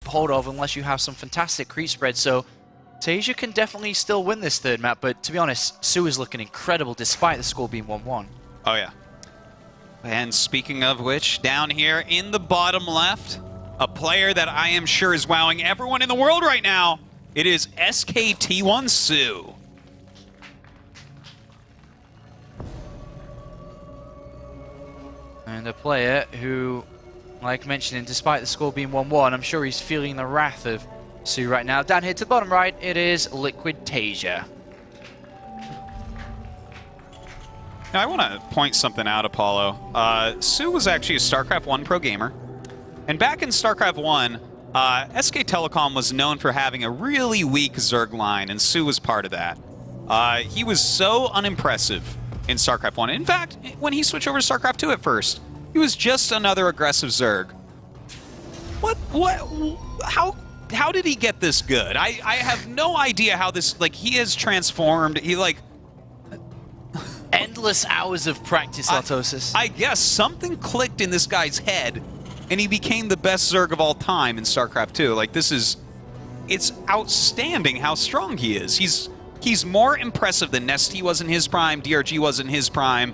hold of unless you have some fantastic creep spread. So Taeja can definitely still win this third map, but to be honest, soO is looking incredible despite the score being 1-1. Oh, yeah. And speaking of which, down here in the bottom left, a player that I am sure is wowing everyone in the world right now. It is SKT1 soO. And a player who, like mentioning, despite the score being 1-1, I'm sure he's feeling the wrath of soO right now. Down here to the bottom right, it is Liquid Taeja. Now, I want to point something out, Apollo. soO was actually a StarCraft 1 pro gamer. And back in StarCraft 1, SK Telecom was known for having a really weak Zerg line, and soO was part of that. He was so unimpressive in StarCraft 1. In fact, when he switched over to StarCraft 2 at first, he was just another aggressive Zerg. How did he get this good? I have no idea how this, like, he has transformed. He, like... Endless hours of practice, Autosis. I guess something clicked in this guy's head, and he became the best Zerg of all time in StarCraft 2. Like, this is... It's outstanding how strong he is. He's more impressive than Nesty was in his prime, DRG was in his prime,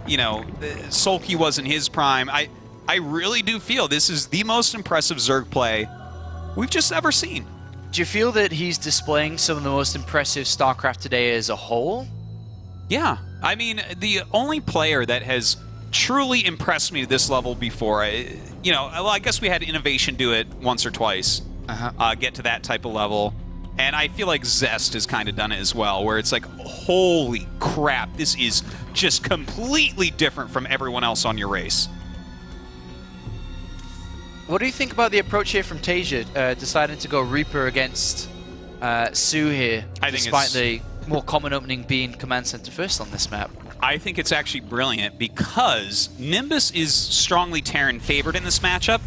you know, Sulky was in his prime. I really do feel this is the most impressive Zerg play we've just ever seen. Do you feel that he's displaying some of the most impressive StarCraft today as a whole? Yeah. I mean, the only player that has truly impressed me to this level before, you know, well, I guess we had Innovation do it once or twice, get to that type of level. And I feel like Zest has kind of done it as well, where it's like, holy crap, this is just completely different from everyone else on your race. What do you think about the approach here from Taeja, deciding to go Reaper against soO here, despite the more common opening being Command Center first on this map? I think it's actually brilliant because Nimbus is strongly Terran favored in this matchup,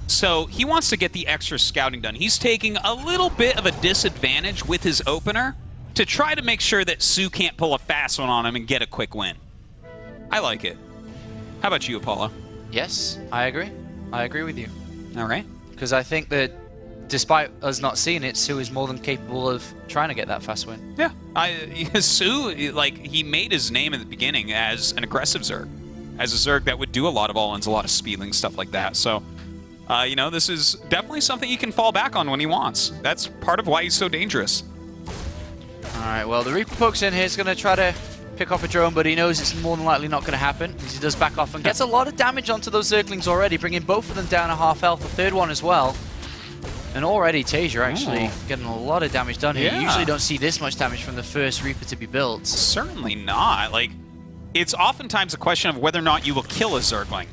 so he wants to get the extra scouting done. He's taking a little bit of a disadvantage with his opener to try to make sure that soO can't pull a fast one on him and get a quick win. I like it. How about you, Apollo? Yes, I agree. I agree with you. All right. Because I think that despite us not seeing it, soO is more than capable of trying to get that fast win. Yeah. soO, like, he made his name in the beginning as an aggressive Zerg. As a Zerg that would do a lot of all-ins, a lot of speedling, stuff like that. So, you know, this is definitely something he can fall back on when he wants. That's part of why he's so dangerous. All right, well, the Reaper pokes in here. He's going to try to pick off a drone, but he knows it's more than likely not going to happen, as he does back off and gets a lot of damage onto those Zerglings already, bringing both of them down to half health, the third one as well. And already Taeja actually getting a lot of damage done here. Yeah. You usually don't see this much damage from the first Reaper to be built. Certainly not. Like, it's oftentimes a question of whether or not you will kill a Zergling,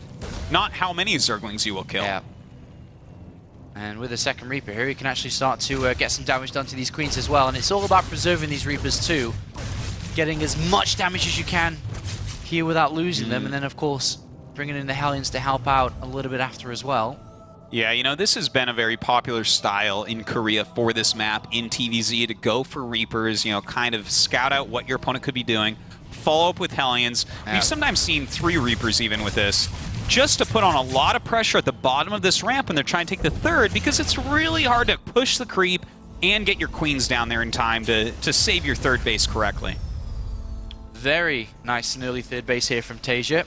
not how many Zerglings you will kill. Yeah. And with the second Reaper here, you can actually start to get some damage done to these Queens as well. And it's all about preserving these Reapers too. Getting as much damage as you can here without losing them. And then, of course, bringing in the Hellions to help out a little bit after as well. Yeah, you know, this has been a very popular style in Korea for this map in TVZ to go for Reapers, you know, kind of scout out what your opponent could be doing, follow up with Hellions. Yeah. We've sometimes seen 3 Reapers even with this, just to put on a lot of pressure at the bottom of this ramp when they're trying to take the third, because it's really hard to push the creep and get your Queens down there in time to save your third base correctly. Very nice and early third base here from Taeja.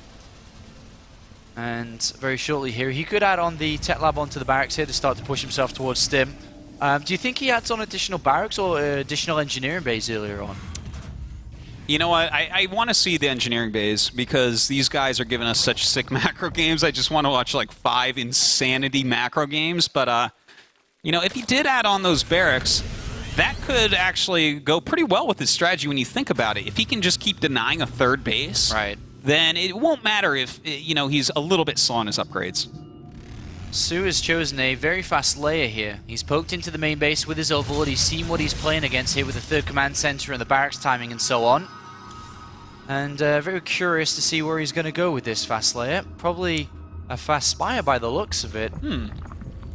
And very shortly here, he could add on the Tech Lab onto the barracks here to start to push himself towards Stim. Do you think he adds on additional barracks or additional engineering bays earlier on? You know what? I want to see the engineering bays because these guys are giving us such sick macro games. I just want to watch like 5 insanity macro games. But, you know, if he did add on those barracks, that could actually go pretty well with his strategy when you think about it. If he can just keep denying a third base, right, then it won't matter if, you know, he's a little bit slow on his upgrades. soO has chosen a very fast layer here. He's poked into the main base with his Overlord. He's seen what he's playing against here with the third command center and the barracks timing and so on. And very curious to see where he's going to go with this fast layer. Probably a fast Spire by the looks of it.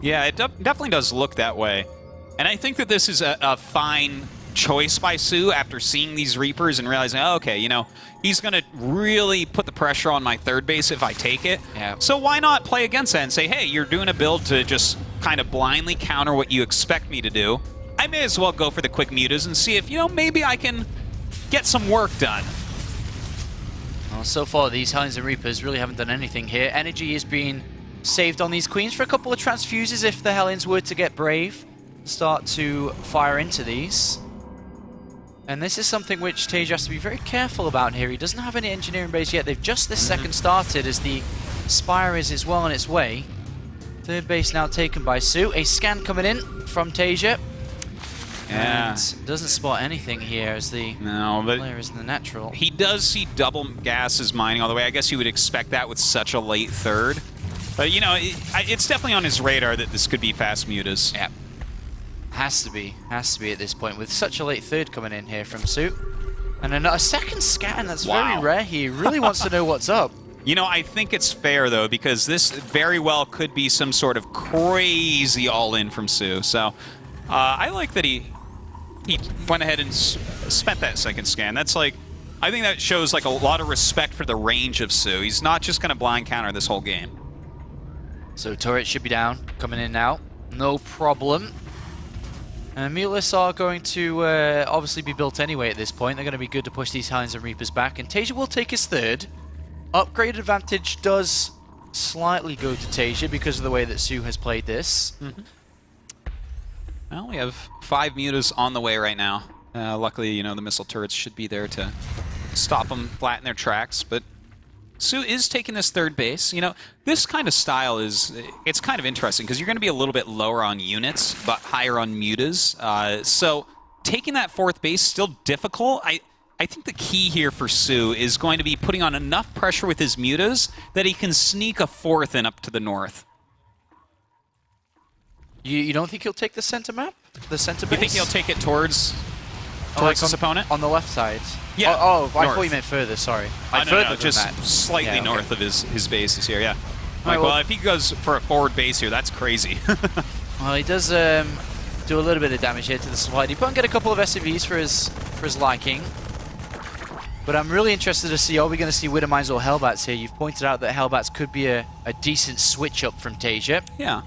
Yeah, it definitely does look that way. And I think that this is a fine choice by soO after seeing these Reapers and realizing, oh, okay, you know, he's going to really put the pressure on my third base if I take it. Yeah. So why not play against that and say, hey, you're doing a build to just kind of blindly counter what you expect me to do, I may as well go for the quick mutas and see if, you know, maybe I can get some work done. Well, so far, these Hellions and Reapers really haven't done anything here. Energy is being saved on these Queens for a couple of transfuses if the Hellions were to get brave, start to fire into these. And this is something which Taeja has to be very careful about here. He doesn't have any engineering base yet. They've just this second started as the Spire is well on its way. Third base now taken by soO. A scan coming in from Taeja. Yeah. And doesn't spot anything here as the player is in the natural. He does see double gases mining all the way. I guess you would expect that with such a late third. But, you know, it's definitely on his radar that this could be fast mutas. Yeah. Has to be at this point with such a late third coming in here from soO. And a second scan, that's very rare. He really wants to know what's up. You know, I think it's fair, though, because this very well could be some sort of crazy all-in from soO. So I like that he went ahead and spent that second scan. That's like, I think that shows like a lot of respect for the range of soO. He's not just going to blind counter this whole game. So turret should be down, coming in now. No problem. And Mulis are going to obviously be built anyway at this point. They're going to be good to push these Hellions and Reapers back. And Taeja will take his third. Upgrade advantage does slightly go to Taeja because of the way that soO has played this. Well, we have 5 mutas on the way right now. Luckily, you know, the missile turrets should be there to stop them flat in their tracks. But soO is taking this third base. You know, this kind of style it's kind of interesting because you're going to be a little bit lower on units, but higher on mutas. So taking that fourth base still difficult. I think the key here for soO is going to be putting on enough pressure with his mutas that he can sneak a fourth in up to the north. You don't think he'll take the center map? The center base? You think he'll take it towards his opponent? On the left side? Yeah. Oh, I thought you meant further, sorry. No, just slightly north of his bases here, yeah. Like, well, if he goes for a forward base here, that's crazy. Well, he does do a little bit of damage here to the supply depot and get a couple of SCVs for his liking. But I'm really interested to see, are we going to see Widowmines or Hellbats here? You've pointed out that Hellbats could be a decent switch up from Taeja. Yeah.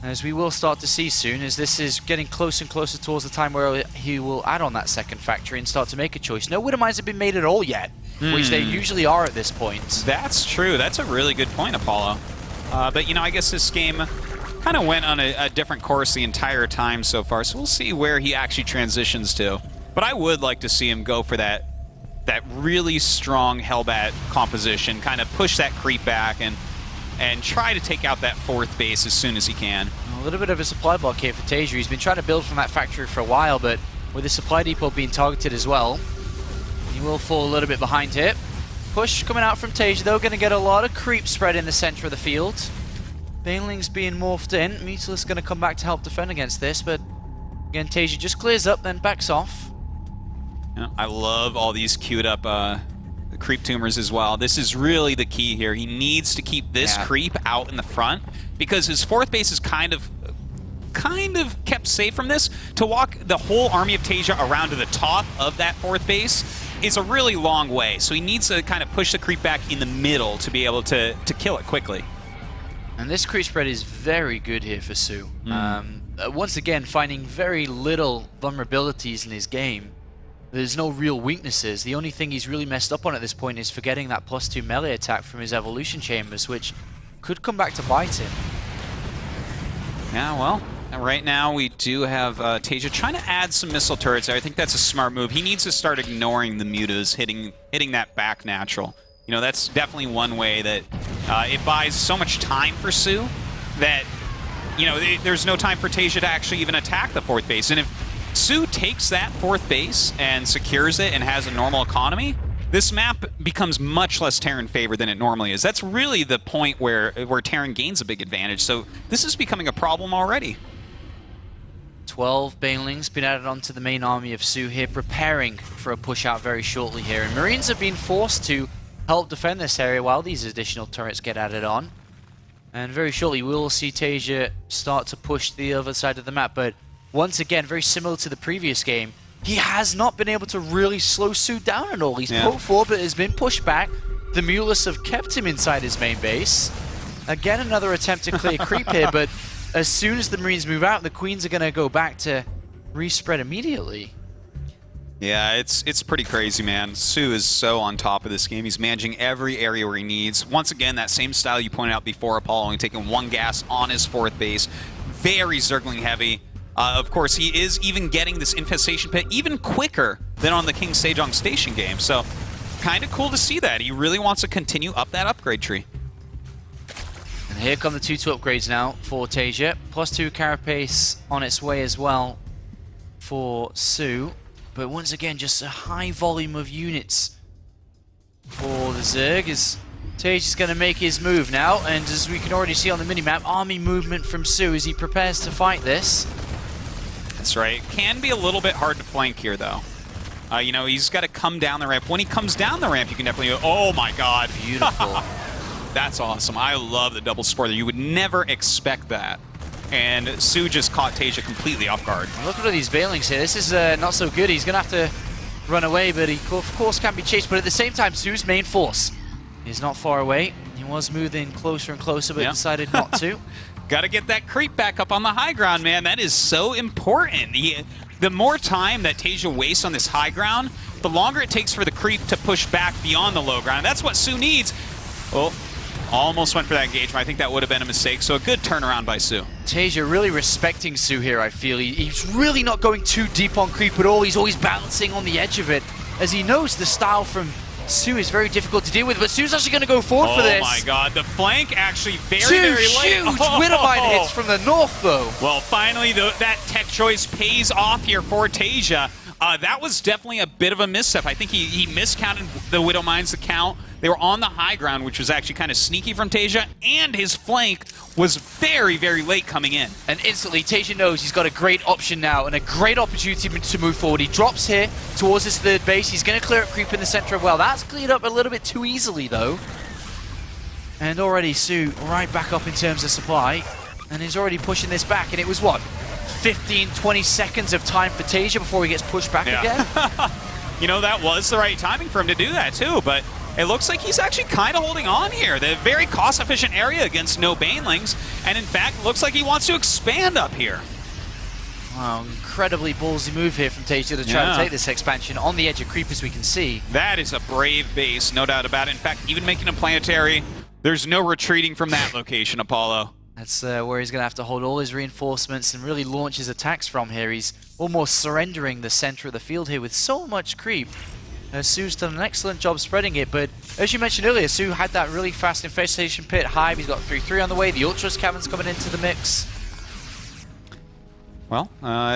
As we will start to see soon, as this is getting closer and closer towards the time where he will add on that second factory and start to make a choice. No Widowmines have been made at all yet, which they usually are at this point. That's true. That's a really good point, Apollo. But, you know, I guess this game kind of went on a different course the entire time so far, so we'll see where he actually transitions to. But I would like to see him go for that really strong Hellbat composition, kind of push that creep back and try to take out that fourth base as soon as he can. A little bit of a supply block here for Taeja. He's been trying to build from that factory for a while, but with his supply depot being targeted as well, he will fall a little bit behind here. Push coming out from Taeja, though, going to get a lot of creep spread in the center of the field. Baneling's being morphed in. Mutalisk going to come back to help defend against this, but again, Taeja just clears up, then backs off. Yeah, I love all these queued up creep tumors as well. This is really the key here. He needs to keep this creep out in the front because his fourth base is kind of kept safe from this. To walk the whole army of Taeja around to the top of that fourth base is a really long way. So he needs to kind of push the creep back in the middle to be able to kill it quickly. And this creep spread is very good here for soO. Once again, finding very little vulnerabilities in his game. There's no real weaknesses. The only thing he's really messed up on at this point is forgetting that +2 melee attack from his evolution chambers, which could come back to bite him. Yeah, well, right now we do have Taeja trying to add some missile turrets. I think that's a smart move. He needs to start ignoring the mutas hitting that back natural. You know, that's definitely one way that it buys so much time for soO that, you know, there's no time for Taeja to actually even attack the fourth base. And if soO takes that fourth base and secures it and has a normal economy, this map becomes much less Terran favored than it normally is. That's really the point where Terran gains a big advantage. So this is becoming a problem already. 12 Banelings been added onto the main army of soO here, preparing for a push out very shortly here. And Marines have been forced to help defend this area while these additional turrets get added on. And very shortly we will see Taeja start to push the other side of the map. But once again, very similar to the previous game, he has not been able to really slow soO down at all. He's poked forward, but has been pushed back. The Mulists have kept him inside his main base. Again, another attempt to clear creep here, but as soon as the Marines move out, the Queens are going to go back to respread immediately. Yeah, it's pretty crazy, man. soO is so on top of this game. He's managing every area where he needs. Once again, that same style you pointed out before, Apollo, only taking 1 gas on his 4th base. Very Zergling heavy. Of course, he is even getting this Infestation Pit even quicker than on the King Sejong Station game. So, kind of cool to see that. He really wants to continue up that upgrade tree. And here come the 2-2 upgrades now for Taeja. +2 Carapace on its way as well for soO. But once again, just a high volume of units for the Zerg as Taeja's going to make his move now. And as we can already see on the minimap, army movement from soO as he prepares to fight this. That's right. Can be a little bit hard to flank here, though. You know, he's got to come down the ramp. When he comes down the ramp, you can definitely go, oh my god. Beautiful. That's awesome. I love the double spoiler. You would never expect that. And soO just caught Taeja completely off guard. Look at all these Bailings here. This is not so good. He's going to have to run away, but he of course can be chased. But at the same time, soO's main force is not far away. He was moving closer and closer, but decided not to. Got to get that creep back up on the high ground, man. That is so important. The more time that Taeja wastes on this high ground, the longer it takes for the creep to push back beyond the low ground. That's what soO needs. Oh, almost went for that engagement. I think that would have been a mistake. So a good turnaround by soO. Taeja really respecting soO here, I feel. He's really not going too deep on creep at all. He's always balancing on the edge of it, as he knows the style from soO is very difficult to deal with, but soO's actually going to go forward for this. Oh my god, the flank actually very late. Huge Widowmine hits from the north, though. Well, finally, that tech choice pays off here for Taeja. That was definitely a bit of a misstep. I think he miscounted the Widowmines, the count. They were on the high ground, which was actually kind of sneaky from Taeja, and his flank was very, very late coming in. And instantly, Taeja knows he's got a great option now and a great opportunity to move forward. He drops here towards his 3rd base. He's going to clear up creep in the center of well. That's cleared up a little bit too easily, though. And already soO right back up in terms of supply. And he's already pushing this back. And it was, what, 15, 20 seconds of time for Taeja before he gets pushed back again? You know, that was the right timing for him to do that, too. But it looks like he's actually kind of holding on here. The very cost-efficient area against no Banelings. And in fact, it looks like he wants to expand up here. Wow, incredibly ballsy move here from Taeja to try to take this expansion on the edge of creep, as we can see. That is a brave base, no doubt about it. In fact, even making a planetary, there's no retreating from that location, Apollo. That's where he's going to have to hold all his reinforcements and really launch his attacks from here. He's almost surrendering the center of the field here with so much creep. soO's done an excellent job spreading it, but as you mentioned earlier, soO had that really fast Infestation Pit hive. He's got 3-3 on the way. The Ultras Cavern's coming into the mix. Well,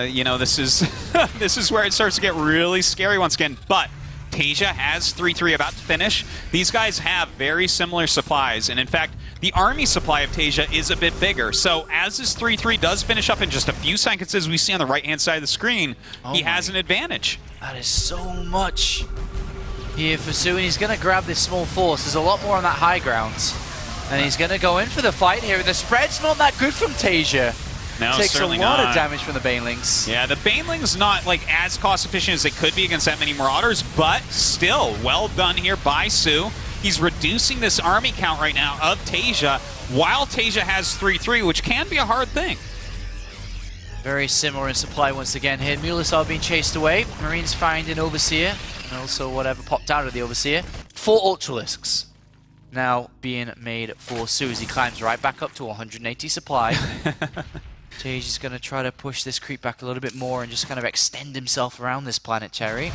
you know, this is this is where it starts to get really scary once again. But Taeja has 3-3 about to finish. These guys have very similar supplies, and in fact, the army supply of Taeja is a bit bigger. So as this 3-3 does finish up in just a few seconds, as we see on the right-hand side of the screen, he has an advantage. That is so much here for soO, and he's going to grab this small force. There's a lot more on that high ground, and he's going to go in for the fight here. The spread's not that good from Taeja. No, Takes certainly a lot not. of damage from the Banelings. Yeah, the Banelings not like as cost efficient as they could be against that many Marauders, but still well done here by soO. He's reducing this army count right now of Taeja, while Taeja has 3-3, which can be a hard thing. Very similar in supply once again here. Mulisar being chased away. Marines find an Overseer, and also whatever popped out of the Overseer. 4 Ultralisks now being made for soO as he climbs right back up to 180 supply. Taeja's going to try to push this creep back a little bit more and just kind of extend himself around this planetary.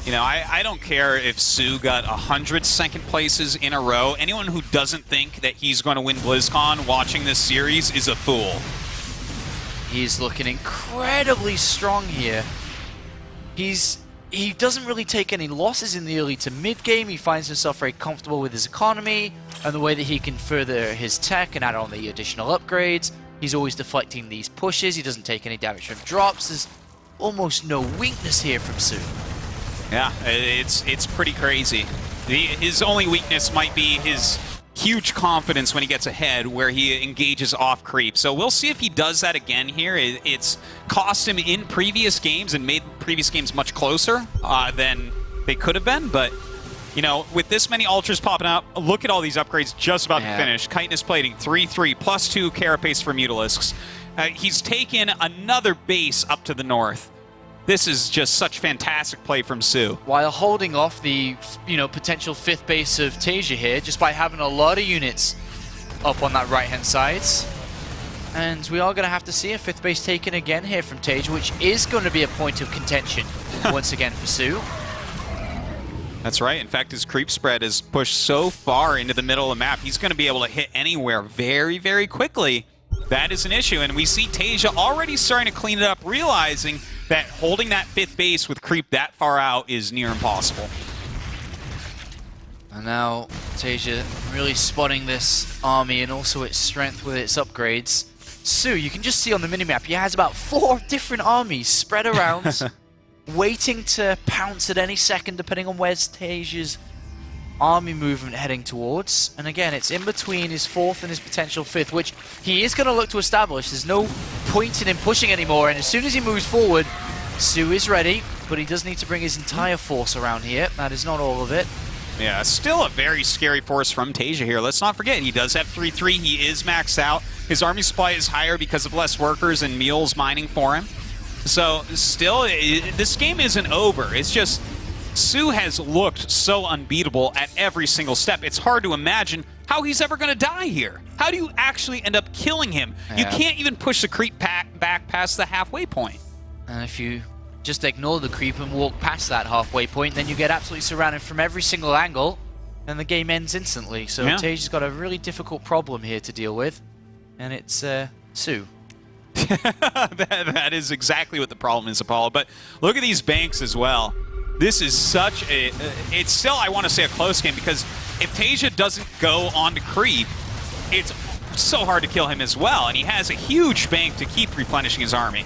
You know, I don't care if soO got 100 second places in a row. Anyone who doesn't think that he's going to win BlizzCon watching this series is a fool. He's looking incredibly strong here. He doesn't really take any losses in the early to mid game. He finds himself very comfortable with his economy and the way that he can further his tech and add on the additional upgrades. He's always deflecting these pushes. He doesn't take any damage from drops. There's almost no weakness here from soO. Yeah, it's pretty crazy. His only weakness might be his huge confidence when he gets ahead, where he engages off creep. So we'll see if he does that again here. It's cost him in previous games and made previous games much closer than they could have been, but You know, with this many ultras popping up, look at all these upgrades just about to finish. Chitinous plating, 3/3, +2 carapace for Mutalisks. He's taken another base up to the north. This is just such fantastic play from soO. While holding off the, potential 5th base of Taeja here, just by having a lot of units up on that right-hand side. And we are going to have to see a 5th base taken again here from Taeja, which is going to be a point of contention once again for soO. That's right. In fact, his creep spread is pushed so far into the middle of the map, he's going to be able to hit anywhere very, very quickly. That is an issue, and we see Taeja already starting to clean it up, realizing that holding that 5th base with creep that far out is near impossible. And now Taeja really spotting this army and also its strength with its upgrades. soO, you can just see on the minimap, he has about 4 different armies spread around, waiting to pounce at any second depending on where's Taeja's army movement heading towards. And again, it's in between his 4th and his potential 5th, which he is going to look to establish. There's no point in him pushing anymore, and as soon as he moves forward, soO is ready, but he does need to bring his entire force around here. That is not all of it. Yeah, still a very scary force from Taeja here. Let's not forget, he does have 3/3. He is maxed out. His army supply is higher because of less workers and mules mining for him. So still, this game isn't over. It's just soO has looked so unbeatable at every single step. It's hard to imagine how he's ever going to die here. How do you actually end up killing him? You can't even push the creep back past the halfway point. And if you just ignore the creep and walk past that halfway point, then you get absolutely surrounded from every single angle, and the game ends instantly. So Taeja's got a really difficult problem here to deal with, and it's soO. That is exactly what the problem is, Apollo. But look at these banks as well. This is such a... It's still, I want to say, a close game, because if Taeja doesn't go on to creep, it's so hard to kill him as well, and he has a huge bank to keep replenishing his army.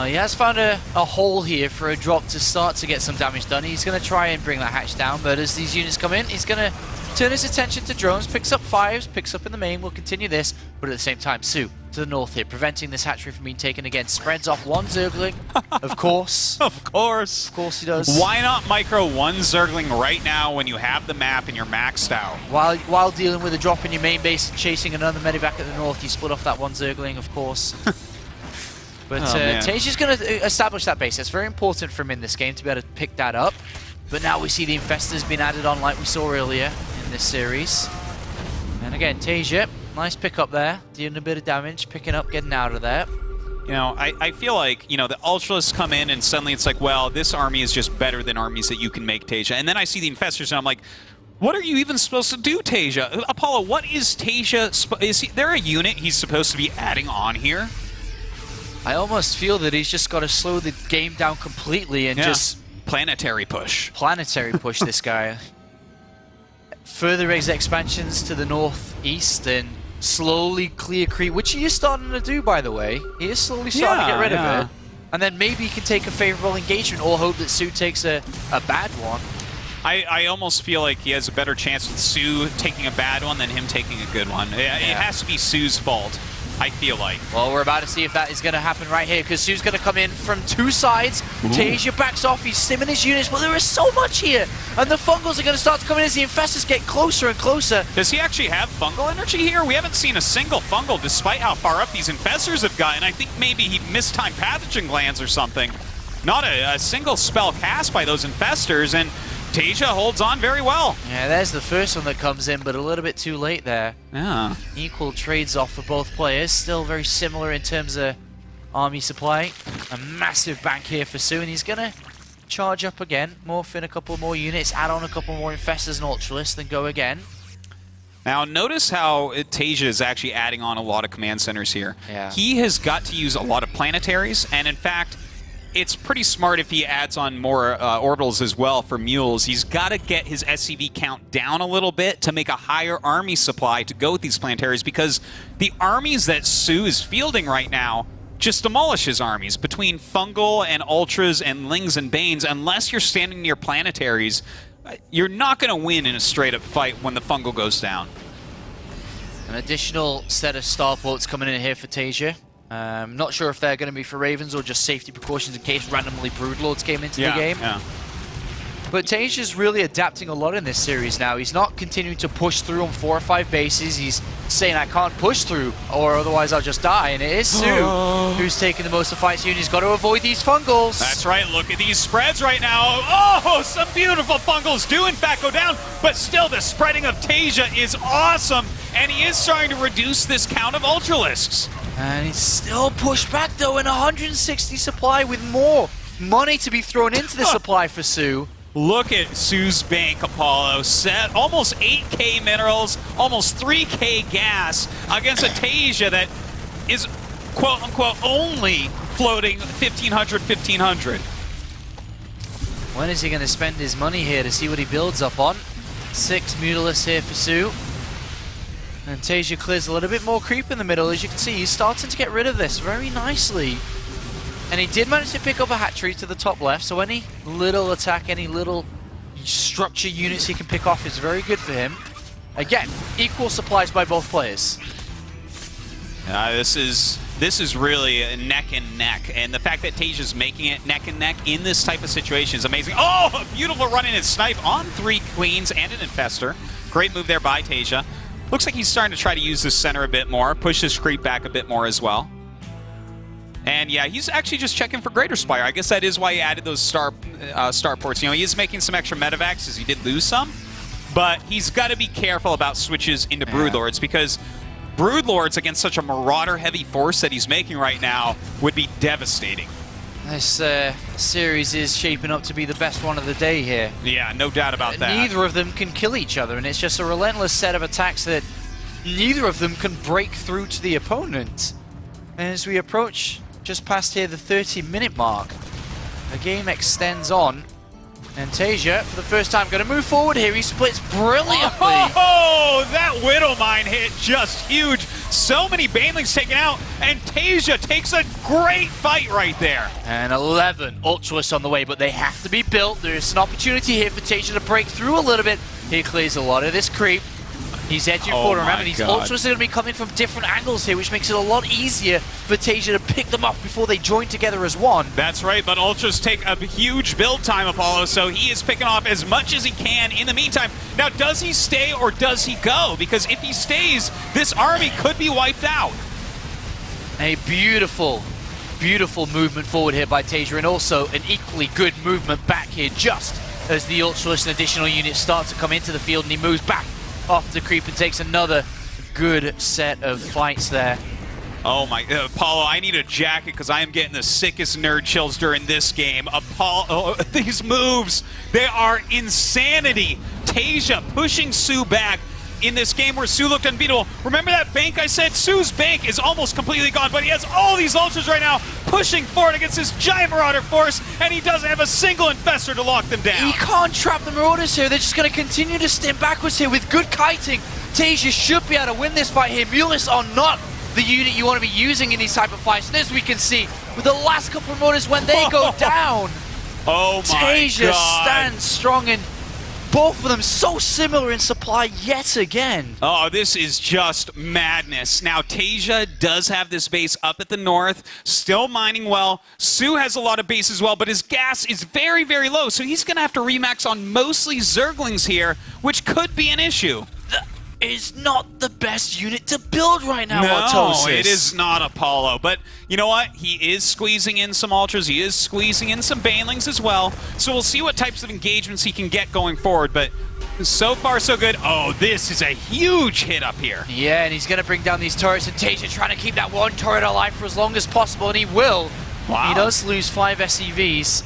He has found a hole here for a drop to start to get some damage done. He's going to try and bring that hatch down, but as these units come in, he's going to turn his attention to drones, picks up 5s, picks up in the main, will continue this, but at the same time, soO to the north here, preventing this hatchery from being taken again. Spreads off 1 Zergling, of course. Of course. Of course he does. Why not micro 1 Zergling right now when you have the map and you're maxed out? While dealing with a drop in your main base and chasing another medevac at the north, you split off that 1 Zergling, of course. But Taeja's going to establish that base. It's very important for him in this game to be able to pick that up. But now we see the Infestors being added on like we saw earlier in this series. And again, Taeja, nice pick up there. Dealing a bit of damage, picking up, getting out of there. You know, I feel like, you know, the Ultras come in and suddenly it's like, well, this army is just better than armies that you can make, Taeja. And then I see the Infestors and I'm like, what are you even supposed to do, Taeja? Apollo, what is Taeja? Is there a unit he's supposed to be adding on here? I almost feel that he's just got to slow the game down completely and just... Planetary push. Planetary push this guy. Further expansions to the northeast and slowly clear creep, which he is starting to do, by the way. He is slowly starting to get rid of it. And then maybe he can take a favorable engagement or hope that soO takes a bad one. I almost feel like he has a better chance with soO taking a bad one than him taking a good one. It has to be soO's fault, I feel like. Well, we're about to see if that is going to happen right here, because soO's going to come in from 2 sides. Taeja backs off, he's stimming his units, but there is so much here. And the Fungals are going to start to come in as the Infestors get closer and closer. Does he actually have Fungal energy here? We haven't seen a single Fungal, despite how far up these Infestors have gotten. I think maybe he mistimed Pathogen Glands or something. Not a single spell cast by those Infestors, and Taeja holds on very well. Yeah, there's the first one that comes in, but a little bit too late there. Yeah. Equal trades off for both players. Still very similar in terms of army supply. A massive bank here for soO, and he's going to charge up again, morph in a couple more units, add on a couple more Infestors and Ultralists, then go again. Now, notice how Taeja is actually adding on a lot of command centers here. Yeah. He has got to use a lot of planetaries, and in fact, it's pretty smart if he adds on more orbitals as well for mules. He's got to get his SCV count down a little bit to make a higher army supply to go with these planetaries, because the armies that soO is fielding right now just demolish his armies. Between Fungal and Ultras and Lings and Banes, unless you're standing near planetaries, you're not going to win in a straight-up fight when the Fungal goes down. An additional set of starports coming in here for Taeja. Not sure if they're going to be for Ravens or just safety precautions in case randomly Broodlords came into the game. Yeah. But Taeja's really adapting a lot in this series now. He's not continuing to push through on 4 or 5 bases. He's saying, I can't push through, or otherwise I'll just die. And it is soO who's taking the most of fights here, and he's got to avoid these fungals. That's right. Look at these spreads right now. Oh, some beautiful fungals do in fact go down, but still the spreading of Taeja is awesome, and he is starting to reduce this count of Ultralisks. And he's still pushed back, though, in 160 supply with more money to be thrown into the supply for soO. Look at soO's bank, Apollo. Set almost 8k minerals, almost 3k gas against a Taeja that is quote-unquote only floating 1500. When is he going to spend his money here to see what he builds up on? 6 Mutalisks here for soO. And Taeja clears a little bit more creep in the middle. As you can see, he's starting to get rid of this very nicely. And he did manage to pick up a hatchery to the top left, so any little attack, any little structure units he can pick off is very good for him. Again, equal supplies by both players. This is really neck and neck, and the fact that Taeja's making it neck and neck in this type of situation is amazing. Oh, a beautiful run in and snipe on 3 queens and an infester. Great move there by Taeja. Looks like he's starting to try to use this center a bit more, push his creep back a bit more as well. And yeah, he's actually just checking for Greater Spire. I guess that is why he added those star ports. You know, he is making some extra medevacs as he did lose some, but he's got to be careful about switches into Broodlords, because Broodlords against such a Marauder-heavy force that he's making right now would be devastating. This series is shaping up to be the best one of the day here. Yeah, no doubt about that. Neither of them can kill each other, and it's just a relentless set of attacks that neither of them can break through to the opponent. And as we approach just past here the 30-minute mark, the game extends on, and Taeja, for the first time, going to move forward here. He splits brilliantly. Oh, that Widow Mine hit just huge. So many Banelings taken out, and Taeja takes a great fight right there. And 11 Ultralisks on the way, but they have to be built. There's an opportunity here for Taeja to break through a little bit. He clears a lot of this creep. He's edging forward. Remember, these Ultras are going to be coming from different angles here, which makes it a lot easier for Taeja to pick them off before they join together as one. That's right, but Ultras take a huge build time, Apollo, so he is picking off as much as he can in the meantime. Now, does he stay or does he go? Because if he stays, this army could be wiped out. A beautiful, beautiful movement forward here by Taeja, and also an equally good movement back here just as the Ultralisk and additional units start to come into the field, and he moves back off the creep and takes another good set of fights there. Oh my, Apollo, I need a jacket because I am getting the sickest nerd chills during this game. Apollo, these moves, they are insanity. Taeja pushing soO back in this game where soO looked unbeatable. Remember that bank I said? soO's bank is almost completely gone, but he has all these Ultras right now pushing forward against this giant Marauder force, and he doesn't have a single infestor to lock them down. He can't trap the Marauders here. They're just going to continue to stem backwards here with good kiting. Taeja should be able to win this fight here. Mutalisks are not the unit you want to be using in these type of fights. And as we can see, with the last couple of Marauders, when they go down, oh my Taeja God. stands strong, and both of them so similar in supply yet again. Oh, this is just madness. Now, Taeja does have this base up at the north, still mining well. soO has a lot of base as well, but his gas is very, very low, so he's going to have to remax on mostly Zerglings here, which could be an issue. Is not the best unit to build right now, No, Autosis. it is not Apollo. But you know what? He is squeezing in some Ultras. He is squeezing in some Banelings as well. So we'll see what types of engagements he can get going forward. But so far, so good. Oh, this is a huge hit up here. Yeah, and he's going to bring down these turrets, and Taeja trying to keep that one turret alive for as long as possible, and he will. Wow. He does lose 5 SCVs,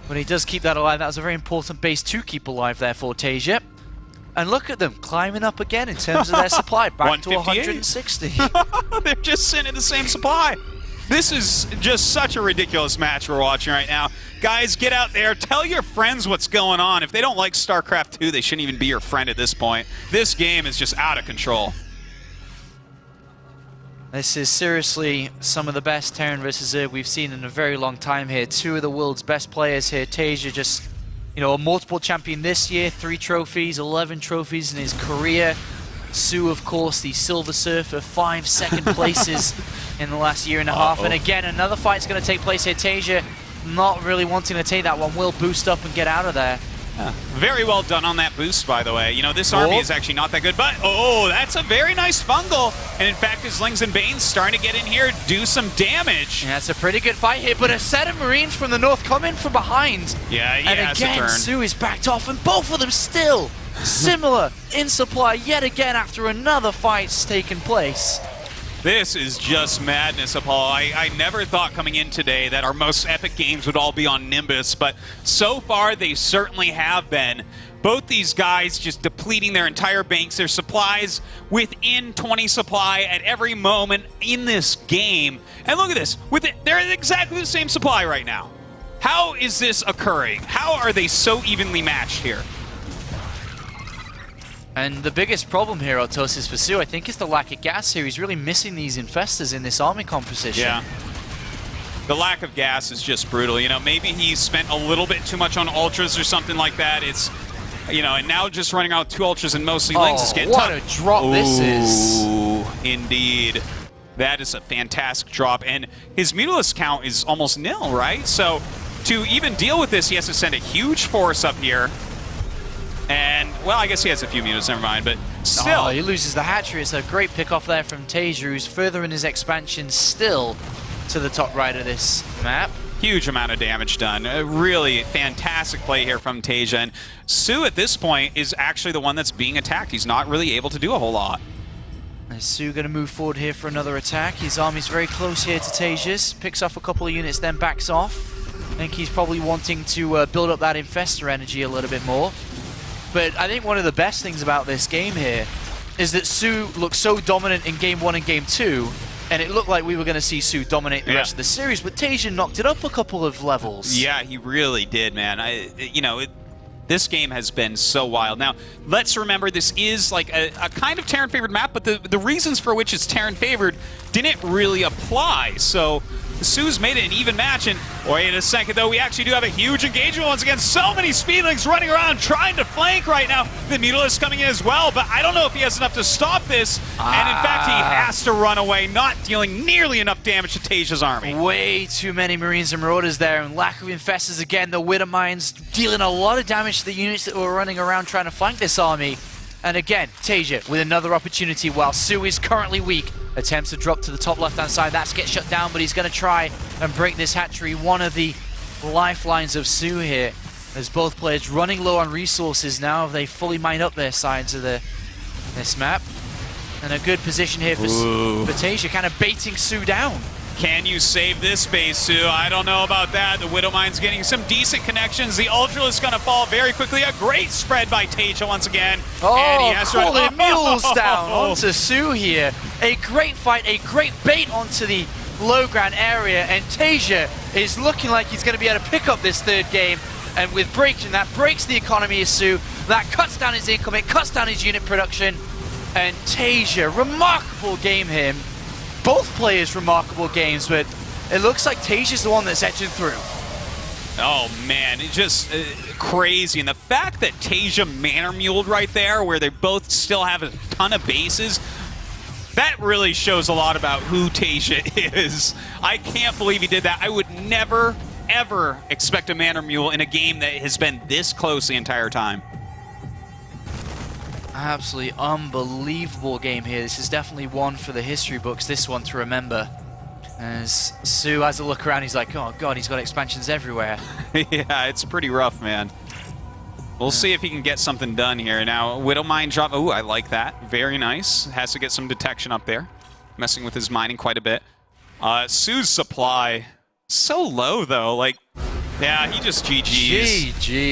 but he does keep that alive. That was a very important base to keep alive there for Taeja. And look at them climbing up again in terms of their supply, back to 160. They're just sitting at the same supply. This is just such a ridiculous match we're watching right now. Guys, get out there. Tell your friends what's going on. If they don't like StarCraft 2, they shouldn't even be your friend at this point. This game is just out of control. This is seriously some of the best Terran versus Zerg we've seen in a very long time here. 2 of the world's best players here. Taeja just, you know, a multiple champion this year, 3 trophies, 11 trophies in his career. soO, of course, the Silver Surfer, 5 second places in the last year and a half. And again, another fight's going to take place here. Taeja not really wanting to take that one, will boost up and get out of there. Very well done on that boost, by the way. You know, this army is actually not that good, but oh, that's a very nice fungal. And in fact, his Lings and Banes starting to get in here, do some damage. Yeah, it's a pretty good fight here, but a set of Marines from the north come in from behind. Yeah, And again, soO is backed off, and both of them still similar in supply yet again after another fight's taken place. This is just madness, Apollo. I never thought coming in today that our most epic games would all be on Nimbus, but so far they certainly have been. Both these guys just depleting their entire banks, their supplies within 20 supply at every moment in this game. And look at this, they're at exactly the same supply right now. How is this occurring? How are they so evenly matched here? And the biggest problem here, Autosis, for soO, I think, is the lack of gas here. He's really missing these infestors in this army composition. Yeah. The lack of gas is just brutal. You know, maybe he spent a little bit too much on ultras or something like that. It's, you know, and now just running out 2 ultras and mostly Lings is getting what tough. a drop this is. Ooh, indeed. That is a fantastic drop. And his Mutalisk count is almost nil, right? So to even deal with this, he has to send a huge force up here. And, well, I guess he has a few Mutas, never mind, but still. Oh, he loses the hatchery. It's a great pick off there from Taeja, who's further in his expansion still to the top right of this map. Huge amount of damage done. A really fantastic play here from Taeja. And soO at this point is actually the one that's being attacked. He's not really able to do a whole lot. Is soO going to move forward here for another attack? His army's very close here to Taeja's. Picks off a couple of units, then backs off. I think he's probably wanting to build up that infestor energy a little bit more. But I think one of the best things about this game here is that soO looked so dominant in Game 1 and Game 2, and it looked like we were going to see soO dominate the rest of the series, but Taeja knocked it up a couple of levels. Yeah, he really did, man. This game has been so wild. Now, let's remember this is like a kind of Terran-favored map, but the reasons for which it's Terran-favored didn't really apply. So soO's made it an even match, and wait a second, though, we actually do have a huge engagement once again. So many Speedlings running around trying to flank right now. The Mutalisk coming in as well, but I don't know if he has enough to stop this, and in fact, he has to run away, not dealing nearly enough damage to Taeja's army. Way too many Marines and Marauders there, and lack of infestors again. The Widow Mines dealing a lot of damage to the units that were running around trying to flank this army. And again, Taeja with another opportunity while soO is currently weak. Attempts to drop to the top left-hand side. That's get shut down, but he's going to try and break this hatchery. One of the lifelines of soO here, as both players running low on resources now. They fully mine up their sides of this map. And a good position here for Taeja, kind of baiting soO down. Can you save this base, soO? I don't know about that. The Widow Mine's getting some decent connections. The Ultra is going to fall very quickly. A great spread by Taeja once again. Oh, and he has cool, mules down onto soO here. A great fight, a great bait onto the low ground area, and Taeja is looking like he's going to be able to pick up this third game. And with breaking, that breaks the economy of soO. That cuts down his income, it cuts down his unit production. And Taeja, remarkable game here. Both players remarkable games, but it looks like Taeja's the one that's edging through. Oh man, it's just crazy. And the fact that Taeja manor-muled right there, where they both still have a ton of bases, that really shows a lot about who Taeja is. I can't believe he did that. I would never, ever expect a manor-mule in a game that has been this close the entire time. Absolutely unbelievable game here. This is definitely one for the history books, this one to remember. As soO has a look around, he's like, oh god, he's got expansions everywhere. Yeah, it's pretty rough, man. We'll see if he can get something done here. Now, Widow Mine drop. Oh, I like that. Very nice. Has to get some detection up there. Messing with his mining quite a bit. soO's supply, so low, though. Like, yeah, he just GG's. GG.